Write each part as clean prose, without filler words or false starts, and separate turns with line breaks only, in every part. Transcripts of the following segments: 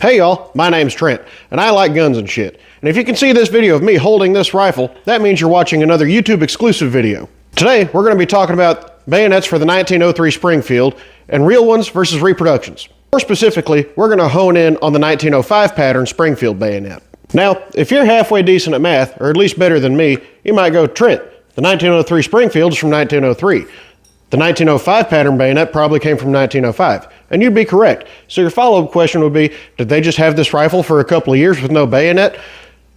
Hey y'all, my name's Trent, and I like guns and shit. And if you can see this video of me holding this rifle, that means you're watching another YouTube exclusive video. Today, we're going to be talking about bayonets for the 1903 Springfield, and real ones versus reproductions. More specifically, we're going to hone in on the 1905 pattern Springfield bayonet. Now, if you're halfway decent at math, or at least better than me, you might go, Trent, the 1903 Springfield is from 1903. The 1905 pattern bayonet probably came from 1905, and you'd be correct. So your follow-up question would be, did they just have this rifle for a couple of years with no bayonet?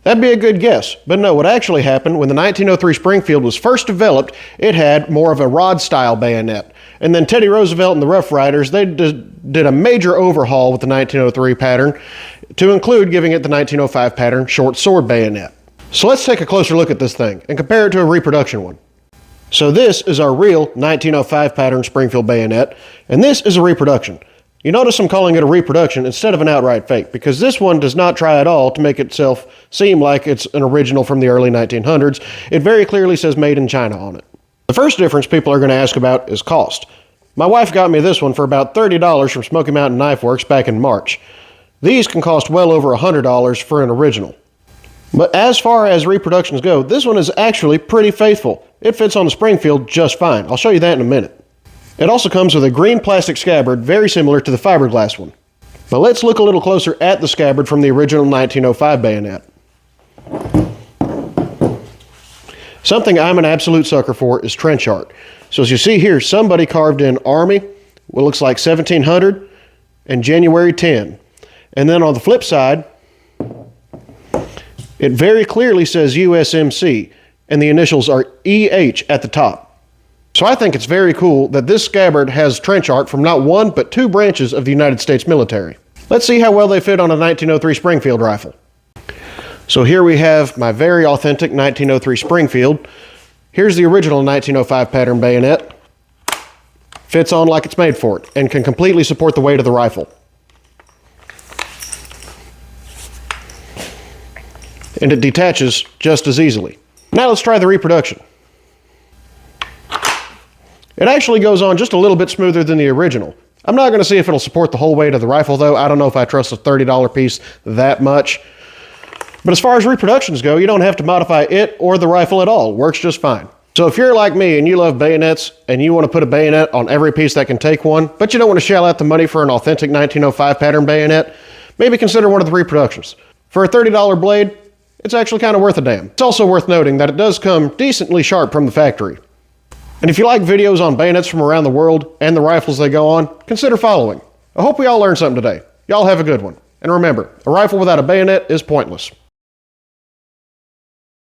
That'd be a good guess, but no, what actually happened when the 1903 Springfield was first developed, it had more of a rod-style bayonet. And then Teddy Roosevelt and the Rough Riders, they did a major overhaul with the 1903 pattern to include giving it the 1905 pattern short sword bayonet. So let's take a closer look at this thing and compare it to a reproduction one. So this is our real 1905 pattern Springfield bayonet, and this is a reproduction. You notice I'm calling it a reproduction instead of an outright fake, because this one does not try at all to make itself seem like it's an original from the early 1900s. It very clearly says made in China on it. The first difference people are going to ask about is cost. My wife got me this one for about $30 from Smoky Mountain Knife Works back in March. These can cost well over $100 for an original. But as far as reproductions go, this one is actually pretty faithful. It fits on the Springfield just fine. I'll show you that in a minute. It also comes with a green plastic scabbard, very similar to the fiberglass one. But let's look a little closer at the scabbard from the original 1905 bayonet. Something I'm an absolute sucker for is trench art. So as you see here, somebody carved in Army, what looks like 1700, and January 10. And then on the flip side, it very clearly says USMC, and the initials are EH at the top. So I think it's very cool that this scabbard has trench art from not one, but two branches of the United States military. Let's see how well they fit on a 1903 Springfield rifle. So here we have my very authentic 1903 Springfield. Here's the original 1905 pattern bayonet. Fits on like it's made for it, and can completely support the weight of the rifle. And it detaches just as easily. Now let's try the reproduction. It actually goes on just a little bit smoother than the original. I'm not going to see if it'll support the whole weight of the rifle though. I don't know if I trust a $30 piece that much. But as far as reproductions go, you don't have to modify it or the rifle at all. It works just fine. So if you're like me and you love bayonets and you want to put a bayonet on every piece that can take one, but you don't want to shell out the money for an authentic 1905 pattern bayonet, maybe consider one of the reproductions. For a $30 blade, it's actually kind of worth a damn. It's also worth noting that it does come decently sharp from the factory. And if you like videos on bayonets from around the world and the rifles they go on, consider following. I hope we all learned something today. Y'all have a good one. And remember, a rifle without a bayonet is pointless.